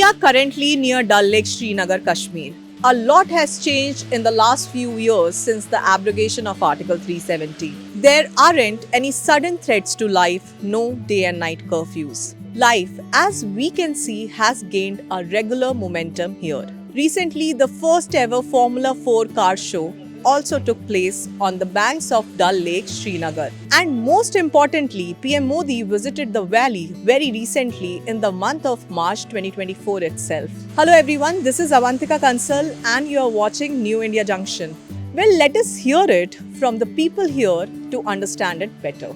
are currently near Dal Lake, Srinagar, Kashmir. A lot has changed in the last few years since the abrogation of Article 370. There aren't any sudden threats to life, no day and night curfews. Life, as we can see, has gained a regular momentum here. Recently, the first ever Formula 4 car show also took place on the banks of Dal Lake, Srinagar. And most importantly, PM Modi visited the valley very recently in the month of March 2024 itself. Hello everyone, this is Avantika Kansal and you are watching New India Junction. Well, let us hear it from the people here to understand it better.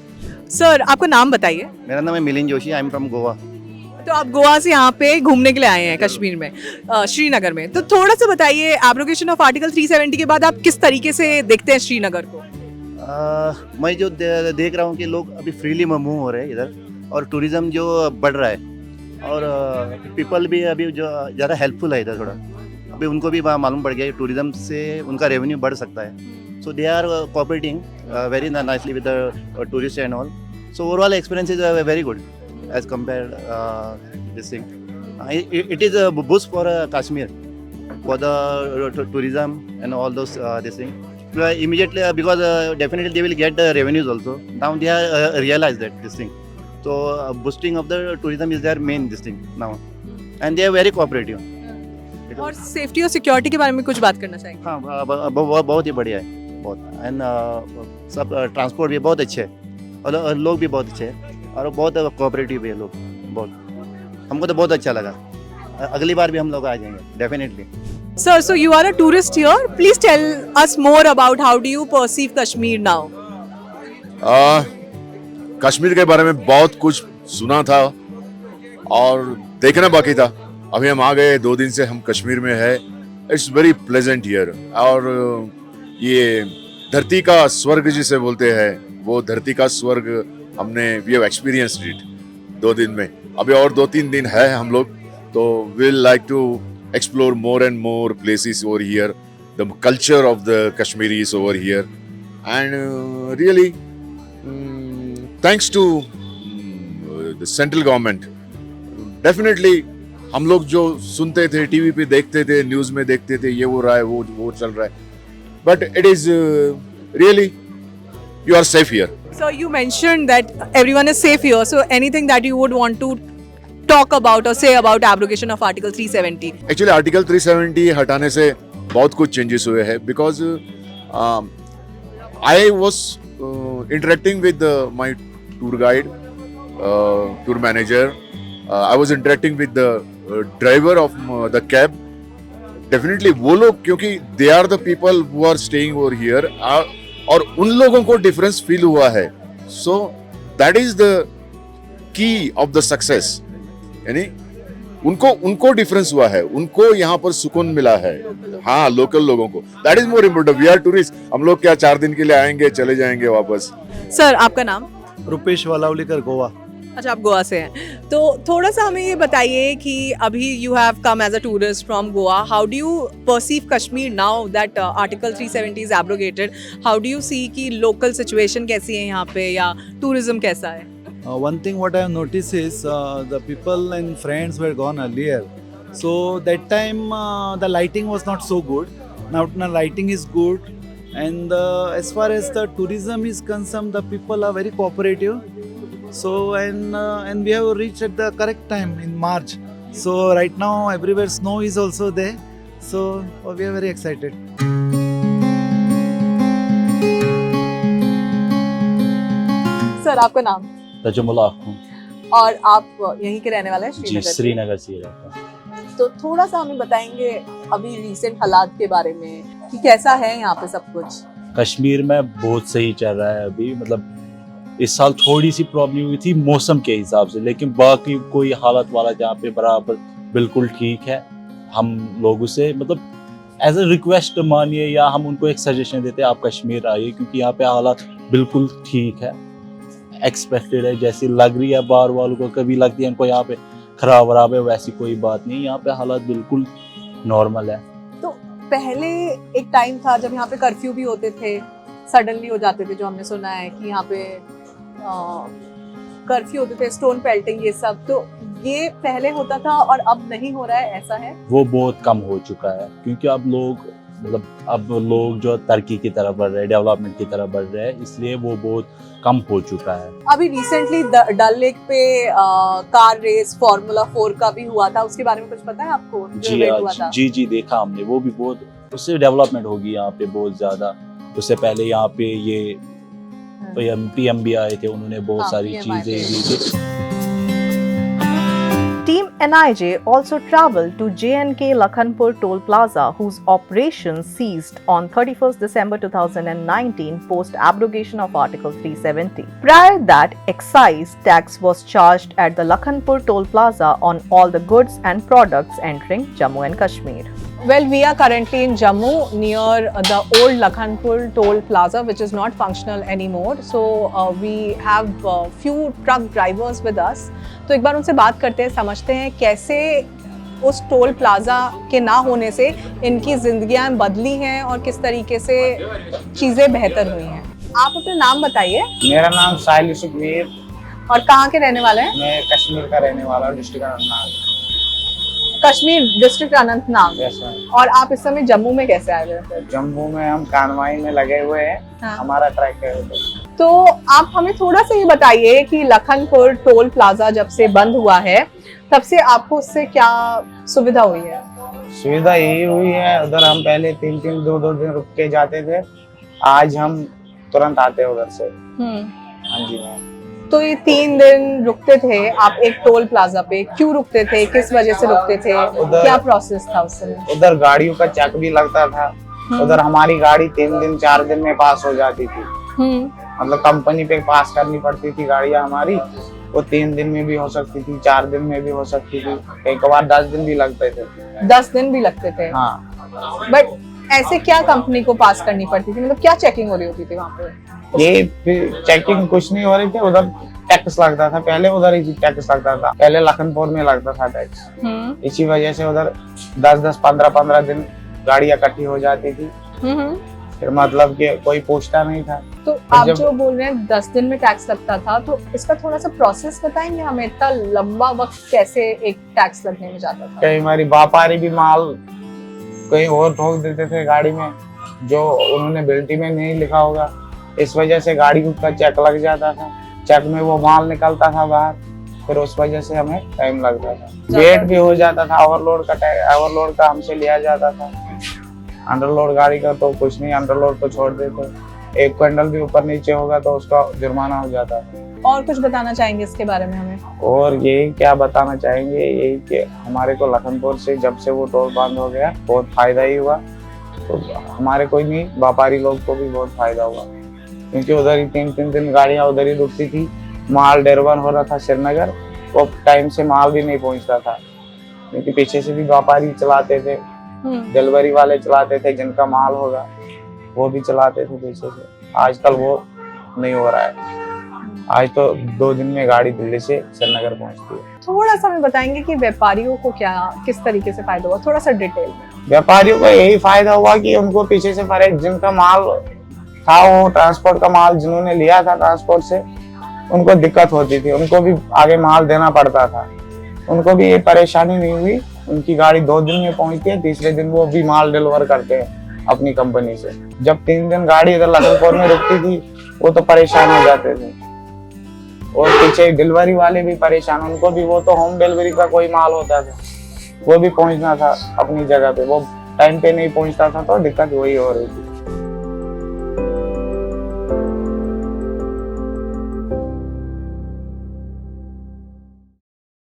Sir, आपका नाम बताइए. मेरा नाम है Milind Joshi. I am from Goa. तो आप गोवा से यहाँ पे घूमने के लिए आए हैं कश्मीर में, श्रीनगर में. तो थोड़ा सा बताइए, एब्रोगेशन ऑफ आर्टिकल 370 के बाद आप किस तरीके से देखते हैं श्रीनगर को? मैं जो देख रहा हूँ कि लोग अभी फ्रीली मूव हो रहे हैं इधर, और टूरिज़्म जो बढ़ रहा है, और पीपल भी अभी जो ज़्यादा हेल्पफुल है इधर. थोड़ा अभी उनको भी मालूम पड़ गया है टूरिज़्म से उनका रेवेन्यू बढ़ सकता है. So they are cooperating very nicely with the tourist and all. So overall experience is very good as compared this thing. It is a boost for Kashmir for the tourism and all those this thing. Immediately because definitely they will get the revenues also. Now they are realized that this thing. So boosting of the tourism is their main this thing now, and they are very cooperative. और safety और security के बारे में कुछ बात करना चाहिए. हाँ, बहुत ही बढ़िया है, बहुत. एंड सब ट्रांसपोर्ट भी बहुत अच्छे है और लोग भी बहुत अच्छे हैं और बहुत कोऑपरेटिव है लोग. बहुत हमको तो बहुत अच्छा लगा. अगली बार भी हम लोग आ जाएंगे definitely. Sir, so you are a tourist here. Please tell us more about how do you perceive Kashmir now? Kashmir के बारे में बहुत कुछ सुना था और देखना बाकी था. अभी हम आ गए, 2 दिन से हम कश्मीर में है. It's very pleasant here. और ये धरती का स्वर्ग जिसे बोलते हैं, वो धरती का स्वर्ग हमने वी हैव एक्सपीरियंस्ड इट 2 दिन में. अभी और 2-3 दिन है हम लोग, तो will like to explore more and more places over here. The culture of the Kashmiris over here and really thanks to the central government. Definitely हम लोग जो सुनते थे, टीवी पे देखते थे, न्यूज़ में देखते थे, ये हो रहा है, वो चल रहा है, but it is really you are safe here. So you mentioned that everyone is safe here. So anything that you would want to talk about or say about abrogation of Article 370? Actually, Article 370 हटाने से बहुत कुछ changes हुए हैं, because I was interacting with my tour guide, tour manager. I was interacting with the driver of the cab. Definitely वो लोग, क्योंकि they are the people who are staying over here, और उन लोगों को डिफरेंस फील हुआ है. So that is the key of the success. यानी उनको डिफरेंस हुआ है, उनको यहाँ पर सुकून मिला है. हाँ, लोकल लोगों को that is more important. We are tourist. हम लोग क्या 4 दिन के लिए आएंगे, चले जाएंगे वापस. सर, आपका नाम? रुपेश वालावलीकर, गोवा. अच्छा, आप गोवा से हैं. तो थोड़ा सा हमें ये बताइए कि अभी you have come as a tourist from Goa. How do you perceive Kashmir now that article 370 is abrogated? How do you see कि लोकल सिचुएशन कैसी है यहाँ पे, या टूरिज्म कैसा है? One thing what I have noticed is the people and friends were gone earlier. So that time the lighting was not so good. Now lighting is good, and as far as the tourism is concerned, the people are very cooperative. So and we have reached at the correct time in March. So right now everywhere snow is also there. So we are very excited. Sir, आपका नाम? तजुमुल आखूं. और आप यहीं के रहने वाले हैं? जी, श्रीनगर से रहता हूं. तो थोड़ा सा हमें बताएंगे अभी रिसेंट हालात के बारे में कि कैसा है यहाँ पे सब कुछ? कश्मीर में बहुत सही चल रहा है अभी. मतलब इस साल थोड़ी सी प्रॉब्लम हुई थी मौसम के हिसाब से, लेकिन बाकी कोई हालत वाला जहाँ पे बराबर बिल्कुल ठीक है. हम लोगों से मतलब एज अ रिक्वेस्ट मानिए, या हम उनको एक सजेशन देते हैं, आप कश्मीर आइए, क्योंकि यहाँ पे हालात बिल्कुल ठीक है, एक्सपेक्टेड है. जैसी लग रही है बाहर वालों को, कभी लगती है इनको यहाँ पे खराब वराब है, वैसी कोई बात नहीं. यहाँ पे हालात बिल्कुल नॉर्मल है. तो पहले एक टाइम था जब यहाँ पे कर्फ्यू भी होते थे, सडनली हो जाते थे, जो हमने सुना है कि यहाँ पे कर्फ्यू होते थे, स्टोन पेल्टिंग, ये सब. तो ये पहले होता था और अब नहीं हो रहा है, ऐसा है? वो बहुत कम हो चुका है क्योंकि अब लोग जो तरक्की की तरफ बढ़ रहे हैं, डेवलपमेंट की तरफ बढ़ रहे हैं, इसलिए वो बहुत कम हो चुका है। अभी रिसेंटली डल लेक पे कार रेस फॉर्मूला 4 का भी हुआ था, उसके बारे में कुछ पता है आपको? जो event हुआ था? जी देखा हमने, वो भी बहुत उससे डेवलपमेंट होगी यहाँ पे बहुत ज्यादा। उससे पहले यहाँ पे ये पीएम भी आए थे, उन्होंने बहुत सारी PM आए चीजें थे। दी थी। Team NIJ also traveled to JNK Lakhanpur Toll Plaza, whose operations ceased on 31st December 2019 post abrogation of Article 370. Prior that, excise tax was charged at the Lakhanpur Toll Plaza on all the goods and products entering Jammu and Kashmir. Well, we are currently in Jammu near the old Lakhanpur Toll Plaza, which is not functional anymore. So we have few truck drivers with us. तो एक बार उनसे बात करते हैं, समझते हैं कैसे उस टोल प्लाजा के ना होने से इनकी जिंदगियां बदली हैं और किस तरीके से चीजें बेहतर हुई हैं। आप अपना नाम बताइए। मेरा नाम साहिल सुखवीर, और कहाँ के रहने वाले हैं? मैं कश्मीर का रहने वाला हूँ, district Anantnag. Kashmir district Anantnag. Yes, sir। और आप इस समय जम्मू में कैसे आए हुए हैं? जम्मू में हम कानवाई में लगे हुए हैं। हाँ। हमारा ट्रैक है उधर। तो आप हमें थोड़ा सा ये बताइए कि लखनपुर टोल प्लाजा जब से बंद हुआ है तब से आपको उससे क्या सुविधा हुई है? सुविधा यही हुई है, उधर हम पहले 3-3 2-2 दिन रुक के जाते थे, आज हम तुरंत आते हैं उधर से। हाँ जी हाँ। तो ये 3 दिन रुकते थे आप एक टोल प्लाजा पे, क्यों रुकते थे, किस वजह से रुकते थे, क्या प्रोसेस था उस समय? उधर गाड़ियों का चेक भी लगता था। उधर हमारी गाड़ी 3 दिन 4 दिन में पास हो जाती थी। मतलब कंपनी पे पास करनी पड़ती थी गाड़ियां हमारी, वो 3 दिन में भी हो सकती थी, 4 दिन में भी हो सकती थी, एक बार 10 दिन भी लगते थे। 10 दिन भी लगते थे? हाँ। बट ऐसे क्या कंपनी को पास करनी पड़ती थी, मतलब क्या चेकिंग हो रही होती थी वहाँ पे? ये चेकिंग कुछ नहीं हो रही थी, उधर टैक्स लगता था, पहले उधर ही टैक्स लगता था, पहले लखनपुर में लगता था टैक्स। इसी वजह से उधर 10-10 15-15 दिन गाड़ी इकट्ठी हो जाती थी, फिर मतलब कि कोई पूछता नहीं था। तो आप जो बोल रहे हैं 10 दिन में टैक्स लगता था, तो इसका थोड़ा सा प्रोसेस बताएंगे हमें, इतना लंबा वक्त कैसे एक टैक्स लगने में जाता था? कई हमारी व्यापारी भी माल कहीं और ठोक देते थे गाड़ी में, जो उन्होंने बिल्टी में नहीं लिखा होगा, इस वजह से गाड़ी का चेक लग जाता था, चेक में वो माल निकलता था बाहर, फिर उस वजह से हमें टाइम लगता था। वेट भी हो जाता था, ओवरलोड का हमसे लिया जाता था। अंडरलोड गाड़ी का तो कुछ नहीं, अंडरलोड तो छोड़ देते, 1 क्विंटल भी ऊपर नीचे होगा तो उसका जुर्माना हो जाता है। और कुछ बताना चाहेंगे इसके बारे में हमें? और यही क्या बताना चाहेंगे, यही कि हमारे को लखनपुर से जब से वो टोल बंद हो गया बहुत फायदा ही हुआ, तो हमारे कोई नहीं, व्यापारी लोग को भी बहुत फायदा हुआ, क्योंकि उधर ही 3-3 दिन गाड़ियां उधर ही रुकती थी, माल डेरवन हो रहा था श्रीनगर, वो टाइम से माल भी नहीं पहुंचता था, क्योंकि पीछे से भी व्यापारी चलाते थे, डिलीवरी वाले चलाते थे, जिनका माल होगा वो भी चलाते थे पीछे से। आजकल वो नहीं हो रहा है, आज तो 2 दिन में गाड़ी दिल्ली से श्रीनगर पहुंचती है। थोड़ा सा हमें बताएंगे कि व्यापारियों को क्या किस तरीके से फायदा हुआ, थोड़ा सा डिटेल में? व्यापारियों को यही फायदा हुआ कि उनको पीछे से जिनका माल था, वो ट्रांसपोर्ट का माल जिन्होंने लिया था ट्रांसपोर्ट से, उनको दिक्कत होती थी, उनको भी आगे माल देना पड़ता था, उनको भी ये परेशानी नहीं हुई, उनकी गाड़ी 2 दिन में पहुंचती है, तीसरे दिन वो भी माल डिलीवर करते हैं अपनी कंपनी से। जब 3 दिन गाड़ी इधर लखनपुर में रुकती थी, वो तो परेशान हो जाते थे, और पीछे डिलीवरी वाले भी परेशान, उनको भी, वो तो होम डिलीवरी का कोई माल होता था, वो भी पहुंचना था अपनी जगह पे, वो टाइम पे नहीं पहुंचता था, तो दिक्कत वही हो रही थी।